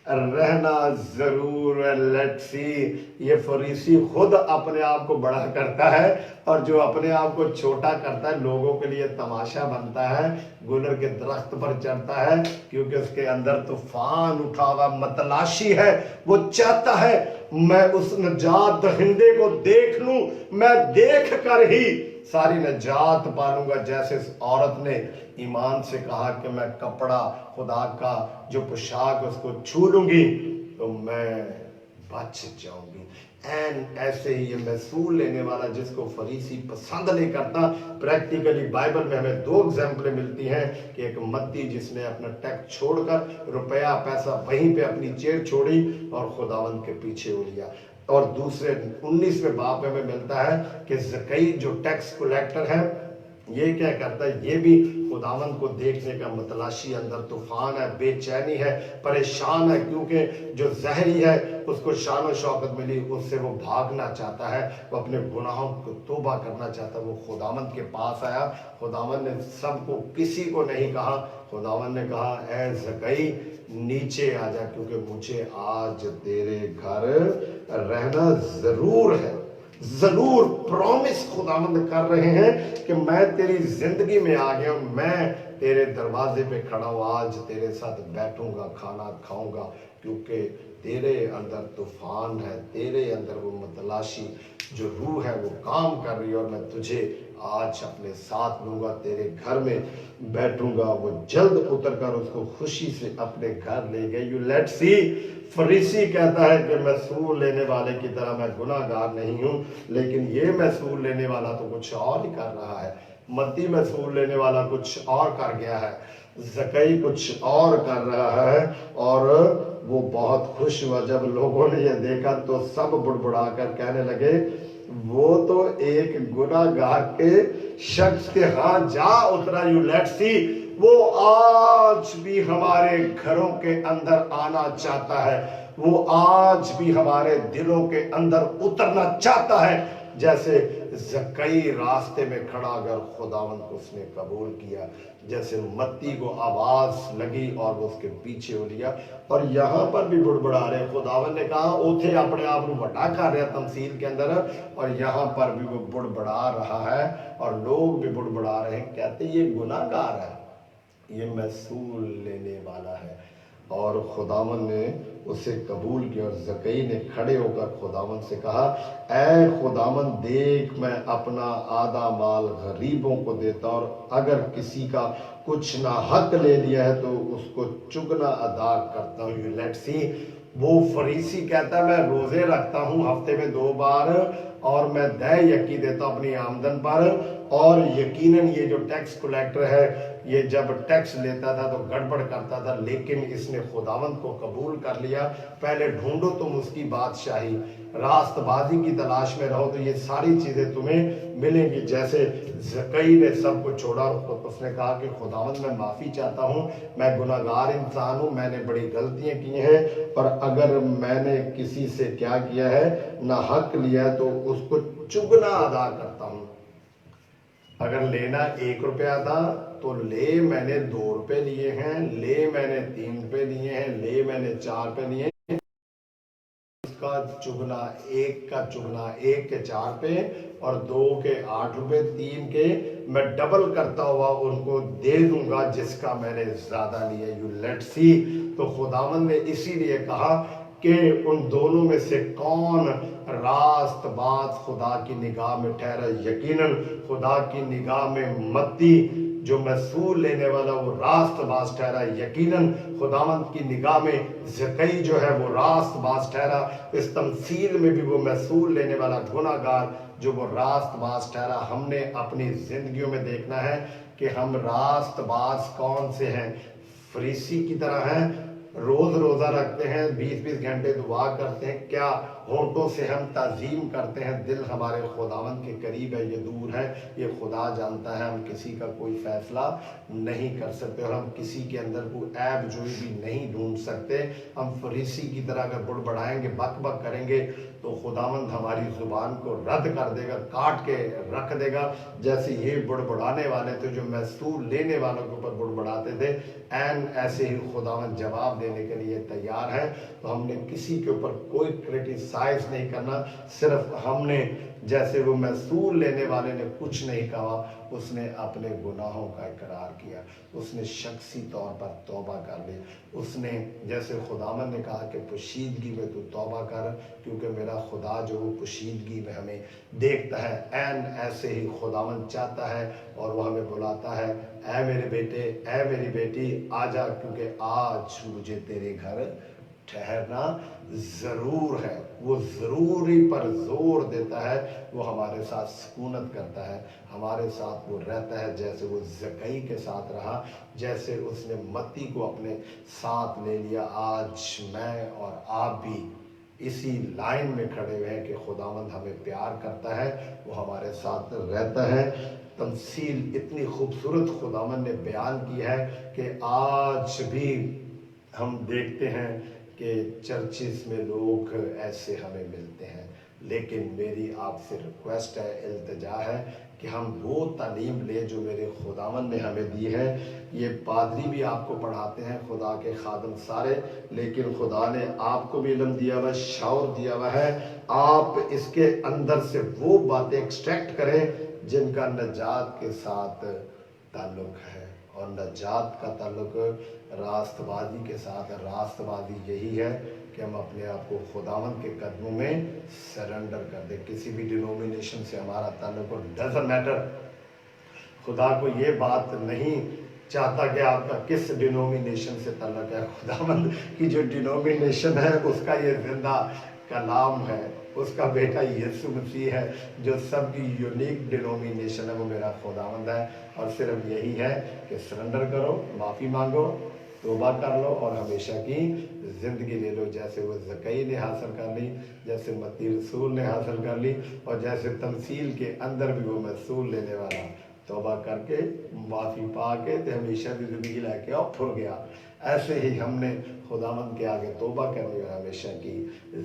S1: رہنا ضرور ہے۔ لیٹس سی، یہ فریسی خود اپنے آپ کو بڑا کرتا ہے، اور جو اپنے آپ کو چھوٹا کرتا ہے لوگوں کے لیے تماشا بنتا ہے، گلر کے درخت پر چڑھتا ہے کیونکہ اس کے اندر طوفان اٹھا ہوا متلاشی ہے۔ وہ چاہتا ہے میں اس نجات دہندے کو دیکھ لوں، میں دیکھ کر ہی ساری نجات پالوں گا۔ جیسے اس عورت نے ایمان سے کہا کہ میں کپڑا خدا کا جو پوشاک اس کو چھو لوں گی تو میں بچ جاؤں گی۔ ایسے ہی یہ محصول لینے والا جس کو فریسی پسند نہیں کرتا، پریکٹیکلی بائبل میں ہمیں 2 ایگزامپلیں ملتی ہیں کہ ایک متی جس نے اپنا ٹیکس چھوڑ کر روپیہ پیسہ وہیں پہ اپنی چیئر چھوڑی اور خداوند کے پیچھے ہو لیا، اور دوسرے 19ویں باب میں ہمیں ملتا ہے کہ زکئی جو ٹیکس کلیکٹر ہے یہ کیا کرتا ہے؟ یہ بھی خداوند کو دیکھنے کا متلاشی، اندر طوفان ہے، بے چینی ہے، پریشان ہے، کیونکہ جو زہری ہے اس کو شان و شوکت ملی، اس سے وہ بھاگنا چاہتا ہے، وہ اپنے گناہوں کو توبہ کرنا چاہتا ہے۔ وہ خداوند کے پاس آیا، خداوند نے سب کو، کسی کو نہیں کہا، خداوند نے کہا اے زکئی نیچے آ جا، کیونکہ مجھے آج تیرے گھر رہنا ضرور ہے۔ ضرور پرومس خداوند کر رہے ہیں کہ میں تیری زندگی میں آ گیا ہوں، میں تیرے دروازے پہ کھڑا ہوں، آج تیرے ساتھ بیٹھوں گا، کھانا کھاؤں گا، کیونکہ تیرے اندر طوفان ہے، تیرے اندر وہ متلاشی جو روح ہے وہ کام کر رہی ہے، اور میں تجھے آج اپنے ساتھ لوں گا، تیرے گھر میں بیٹھوں گا۔ وہ جلد اتر کر اس کو خوشی سے اپنے گھر لے گئے۔ یو لیٹ سی، فریسی کہتا ہے کہ میں سور لینے والے کی طرح میں گناہ گار نہیں ہوں، لیکن یہ میں سور لینے والا تو کچھ اور ہی کر رہا ہے۔ متی میں سور لینے والا کچھ اور کر گیا ہے، زکئی کچھ اور کر رہا ہے، اور وہ بہت خوش ہوا۔ جب لوگوں نے یہ دیکھا تو سب بڑبڑا کر کہنے لگے وہ تو ایک گناہ گار کے شخص کے ہاں جا اترا۔ یو لیٹ سی، وہ آج بھی ہمارے گھروں کے اندر آنا چاہتا ہے، وہ آج بھی ہمارے دلوں کے اندر اترنا چاہتا ہے۔ جیسے زکئی راستے میں کھڑا اگر خداوند کو اس نے قبول کیا، جیسے متی کو آواز لگی اور وہ اس کے پیچھے ہو لیا، اور یہاں پر بھی بڑبڑا رہے۔ خداوند نے کہا اوتھے اپنے آپ کو بڑا کر رہا تمثیل کے اندر، اور یہاں پر بھی وہ بڑبڑا رہا ہے، اور لوگ بھی بڑبڑا رہے ہیں، کہتے یہ گناہ گار ہے، یہ محصول لینے والا ہے۔ اور خداوند نے اسے قبول کیا، اور زکئی نے کھڑے ہو کر خداوند سے کہا اے خداوند دیکھ، میں اپنا آدھا مال غریبوں کو دیتا، اور اگر کسی کا کچھ نہ حق لے لیا ہے تو اس کو چگنا ادا کرتا ہوں۔ یو لیٹ سی، وہ فریسی کہتا ہے میں روزے رکھتا ہوں ہفتے میں 2 بار، اور میں دے یکی دیتا ہوں اپنی آمدن پر، اور یقیناً یہ جو ٹیکس کلیکٹر ہے یہ جب ٹیکس لیتا تھا تو گڑبڑ کرتا تھا، لیکن اس نے خداوند کو قبول کر لیا۔ پہلے ڈھونڈو تم اس کی بادشاہی، راست بازی کی تلاش میں رہو تو یہ ساری چیزیں تمہیں ملیں گی۔ جیسے زکئی نے سب کو چھوڑا، اس نے کہا کہ خداوند میں معافی چاہتا ہوں، میں گناہ گار انسان ہوں، میں نے بڑی غلطیاں کی ہیں، اور اگر میں نے کسی سے کیا کیا ہے نہ حق لیا ہے تو اس کو چگنا ادا کرتا ہوں۔ اگر لینا 1 روپیہ تھا تو لے میں نے 2 روپے لیے ہیں، لے میں نے 3 روپے لیے ہیں، لے میں نے 4 روپے لیے ہیں، اس کا چگنا، 1 کا چگنا 1 کے 4 پہ، اور 2 کے 8 روپے، 3 کے میں ڈبل کرتا ہوا ان کو دے دوں گا جس کا میں نے زیادہ لیا۔ یو لیٹ سی، تو خداوند نے اسی لیے کہا کہ ان دونوں میں سے کون راست باز خدا کی نگاہ میں ٹھہرا۔ یقیناً خدا کی نگاہ میں متی جو محصول لینے والا وہ راست باز ٹھہرا، یقیناً خداوند کی نگاہ میں زکئی جو ہے وہ راست باز ٹھہرا۔ اس تمثیل میں بھی وہ محصول لینے والا گناہ گار جو وہ راست باز ٹھہرا۔ ہم نے اپنی زندگیوں میں دیکھنا ہے کہ ہم راست باز کون سے ہیں۔ فریسی کی طرح ہیں، روز روزہ رکھتے ہیں، 20 گھنٹے دعا کرتے ہیں، کیا ہونٹوں سے ہم تعظیم کرتے ہیں، دل ہمارے خداوند کے قریب ہے، یہ دور ہے، یہ خدا جانتا ہے۔ ہم کسی کا کوئی فیصلہ نہیں کر سکتے، اور ہم کسی کے اندر کوئی عیب جوئی بھی نہیں ڈھونڈ سکتے۔ ہم فریسی کی طرح اگر بڑبڑائیں گے، بک بک کریں گے تو خداوند ہماری زبان کو رد کر دے گا، کاٹ کے رکھ دے گا۔ جیسے یہ بڑبڑانے والے تھے جو محصول لینے والوں کے اوپر بڑبڑاتے تھے، این ایسے ہی خداوند جواب دینے کے لیے تیار ہے۔ تو ہم نے کسی کے اوپر کوئی کرٹیسائز نہیں کرنا، صرف ہم نے جیسے وہ محصول لینے والے نے کچھ نہیں کہا، اس نے اپنے گناہوں کا اقرار کیا، اس نے شخصی طور پر توبہ کر لی، اس نے جیسے خداوند نے کہا کہ پوشیدگی میں تو توبہ کر، کیونکہ میرا خدا جو وہ پوشیدگی میں ہمیں دیکھتا ہے، این ایسے ہی خداوند چاہتا ہے، اور وہ ہمیں بلاتا ہے اے میرے بیٹے، اے میری بیٹی آ جا، کیونکہ آج مجھے تیرے گھر ٹھہرنا ضرور ہے۔ وہ ضروری پر زور دیتا ہے، وہ ہمارے ساتھ سکونت کرتا ہے، ہمارے ساتھ وہ رہتا ہے، جیسے وہ زکئی کے ساتھ رہا، جیسے اس نے متی کو اپنے ساتھ لے لیا۔ آج میں اور آپ بھی اسی لائن میں کھڑے ہوئے ہیں کہ خداوند ہمیں پیار کرتا ہے، وہ ہمارے ساتھ رہتا ہے۔ تمثیل اتنی خوبصورت خداوند نے بیان کی ہے کہ آج بھی ہم دیکھتے ہیں کہ چرچز میں لوگ ایسے ہمیں ملتے ہیں، لیکن میری آپ سے ریکویسٹ ہے، التجا ہے کہ ہم وہ تعلیم لیں جو میرے خداوند نے ہمیں دی ہے۔ یہ پادری بھی آپ کو پڑھاتے ہیں، خدا کے خادم سارے، لیکن خدا نے آپ کو بھی علم دیا ہوا ہے، شعور دیا ہوا ہے۔ آپ اس کے اندر سے وہ باتیں ایکسٹریکٹ کریں جن کا نجات کے ساتھ تعلق ہے، اور نجات کا تعلق راست بازی کے ساتھ ہے۔ راست بازی یہی ہے کہ ہم اپنے آپ کو خداوند کے قدموں میں سرنڈر کر دیں۔ کسی بھی ڈینومینیشن سے ہمارا تعلق ڈزنٹ میٹر۔ خدا کو یہ بات نہیں چاہتا کہ آپ کا کس ڈینومینیشن سے تعلق ہے۔ خداوند کی جو ڈینومینیشن ہے اس کا یہ زندہ کلام ہے، اس کا بیٹا یسوع مسیح ہے، جو سب کی یونیک ڈینومینیشن ہے، وہ میرا خداوند ہے۔ اور صرف یہی ہے کہ سرنڈر کرو، معافی مانگو، توبہ کر لو اور ہمیشہ کی زندگی لے لو، جیسے وہ زکئی نے حاصل کر لی، جیسے متی رسول نے حاصل کر لی، اور جیسے تمثیل کے اندر بھی وہ محصول لینے والا توبہ کر کے معافی پا کے تے ہمیشہ کی زندگی لے کے اور پھر گیا۔ ایسے ہی ہم نے خداوند کے آگے توبہ کرنی اور ہمیشہ کی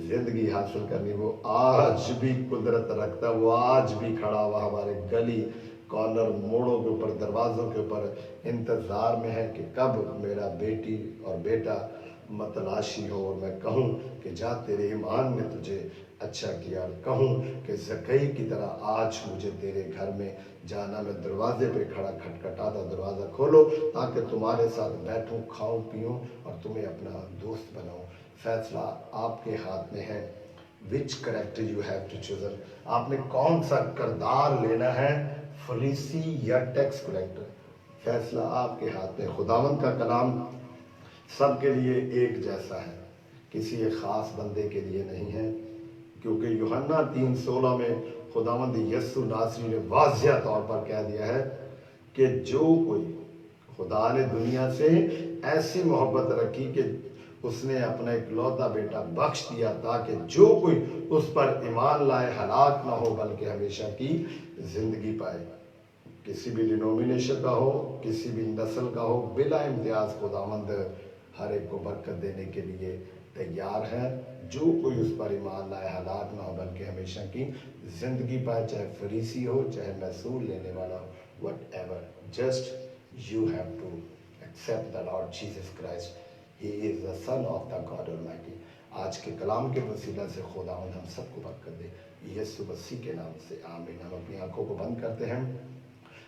S1: زندگی حاصل کرنی۔ وہ آج بھی قدرت رکھتا، وہ آج بھی کھڑا ہوا ہمارے گلی کارنر موڑوں کے اوپر، دروازوں کے اوپر انتظار میں ہے کہ کب میرا بیٹی اور بیٹا متلاشی ہو، اور میں کہوں کہ جا تیرے ایمان نے تجھے اچھا کیا، اور کہوں کہ زکئی کی طرح آج مجھے تیرے گھر میں جانا، میں دروازے پہ کھڑا کھٹکھٹاتا، دروازہ کھولو تاکہ تمہارے ساتھ بیٹھوں، کھاؤں پیوں اور تمہیں اپنا دوست بناؤں۔ فیصلہ آپ کے ہاتھ میں ہے۔ Which character you have to chosen, آپ نے کون سا کردار لینا ہے، فریسی یا ٹیکس کلیکٹر؟ فیصلہ آپ کے ہاتھ میں۔ خداوند کا کلام سب کے لیے ایک جیسا ہے، کسی ایک خاص بندے کے لیے نہیں ہے، کیونکہ یوحنا 3:16 میں خداوند یسوع ناصری نے واضح طور پر کہہ دیا ہے کہ جو کوئی، خدا نے دنیا سے ایسی محبت رکھی کہ اس نے اپنا اکلوتا بیٹا بخش دیا تاکہ جو کوئی اس پر ایمان لائے ہلاک نہ ہو بلکہ ہمیشہ کی زندگی پائے۔ کسی بھی ڈینومینیشن کا ہو، کسی بھی نسل کا ہو، بلا امتیاز خداوند ہر ایک کو برکت دینے کے لیے تیار ہے۔ جو کوئی اس پر ایمان لائے ہلاک نہ ہو بلکہ ہمیشہ کی زندگی پائے، چاہے فریسی ہو، چاہے محصول لینے والا ہو، whatever, just you have to accept the Lord Jesus Christ, he is the son of the God Almighty. آج کے کلام کے وسیلہ سے خداوند ہم سب کو برکت دے، یسوع مسیح کے نام سے آمین۔ ہم اپنی آنکھوں کو بند کرتے ہیں۔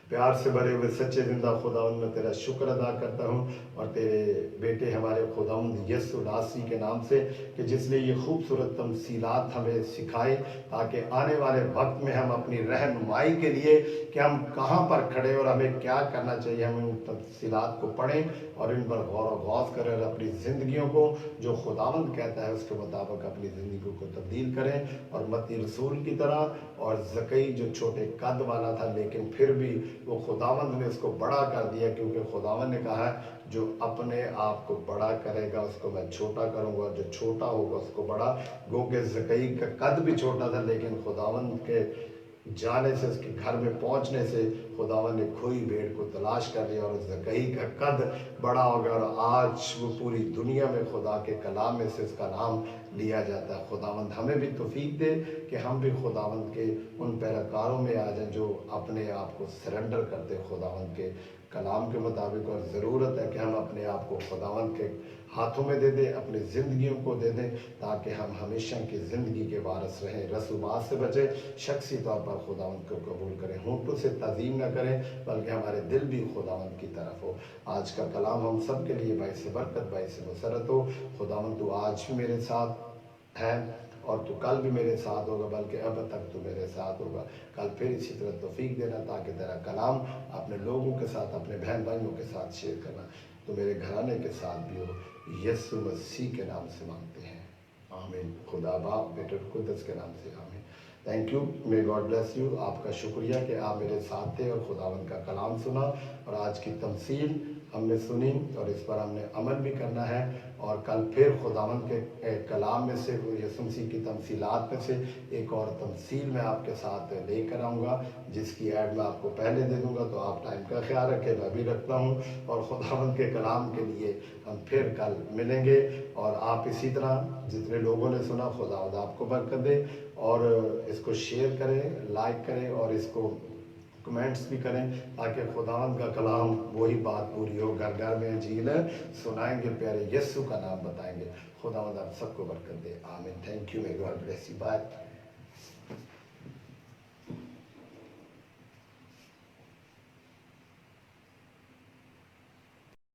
S1: پیار سے بھرے ہوئے سچے زندہ خداوند میں تیرا شکر ادا کرتا ہوں، اور تیرے بیٹے ہمارے خداوند یسوع ناصری کے نام سے کہ جس نے یہ خوبصورت تمثیلات ہمیں سکھائی تاکہ آنے والے وقت میں ہم اپنی رہنمائی کے لیے کہ ہم کہاں پر کھڑے اور ہمیں کیا کرنا چاہیے، ہم ان تمثیلات کو پڑھیں اور ان پر غور و غوض کریں، اور اپنی زندگیوں کو جو خداوند کہتا ہے اس کے مطابق اپنی زندگیوں کو تبدیل کریں، اور متی رسول کی طرح، اور زکئی جو چھوٹے قد والا تھا لیکن پھر بھی وہ خداوند نے اس کو بڑا کر دیا، کیونکہ خداوند نے کہا ہے جو اپنے آپ کو بڑا کرے گا اس کو میں چھوٹا کروں گا، جو چھوٹا ہوگا اس کو بڑا۔ گو کہ زکئی کا قد بھی چھوٹا تھا لیکن خداوند کے جانے سے، اس کے گھر میں پہنچنے سے خداوند نے کھوئی بھیڑ کو تلاش کر لیا، اور زکئی کا قد بڑا ہو گیا، اور آج وہ پوری دنیا میں خدا کے کلام میں سے اس کا نام لیا جاتا ہے۔ خداوند ہمیں بھی توفیق دے کہ ہم بھی خداوند کے ان پیروکاروں میں آ جائیں جو اپنے آپ کو سرنڈر کرتے خداوند کے کلام کے مطابق، اور ضرورت ہے کہ ہم اپنے آپ کو خداوند کے ہاتھوں میں دے دیں، اپنی زندگیوں کو دے دیں تاکہ ہم ہمیشہ کی زندگی کے وارث رہیں، رسوبات سے بچیں، شخصی طور پر خداوند کو قبول کریں، ہونٹوں سے تعظیم نہ کریں بلکہ ہمارے دل بھی خداوند کی طرف ہو۔ آج کا کلام ہم سب کے لیے باعث برکت، باعث مسرت ہو۔ خداوند تو آج بھی میرے ساتھ ہے اور تو کل بھی میرے ساتھ ہوگا، بلکہ اب تک تو میرے ساتھ ہوگا، کل پھر اسی طرح توفیق دینا تاکہ تیرا کلام اپنے لوگوں کے ساتھ، اپنے بہن بھائیوں کے ساتھ شیئر کرنا، تو میرے گھرانے کے ساتھ بھی ہو۔ یسوع مسیح کے نام سے مانگتے ہیں، آمین۔ خدا باپ، بیٹے اور قدس کے نام سے آمین۔ Thank you, may God bless you. آپ کا شکریہ کہ آپ میرے ساتھ تھے اور خداوند کا کلام سنا، اور آج کی تمثیل ہم نے سنی اور اس پر ہم نے عمل بھی کرنا ہے، اور کل پھر خداوند کے کلام میں سے یسوع مسیح کی تمثیلات میں سے ایک اور تمثیل میں آپ کے ساتھ لے کر آؤں گا، جس کی ایڈ میں آپ کو پہلے دے دوں گا، تو آپ ٹائم کا خیال رکھیں، میں بھی رکھتا ہوں، اور خداوند کے کلام کے لیے ہم پھر کل ملیں گے۔ اور آپ اسی طرح جتنے لوگوں نے سنا، خداوند آپ کو برکت دے، اور اس کو شیئر کریں، لائک کریں، اور اس کو کمنٹس بھی کریں، تاکہ خداوند کا کلام وہی بات پوری ہو۔ گھر گھر میں انجیل سنائیں گے، پیارے یسوع کا نام بتائیں گے۔ خداوند آپ سب کو برکت دے، آمین۔ Thank you, may God bless you. Bye.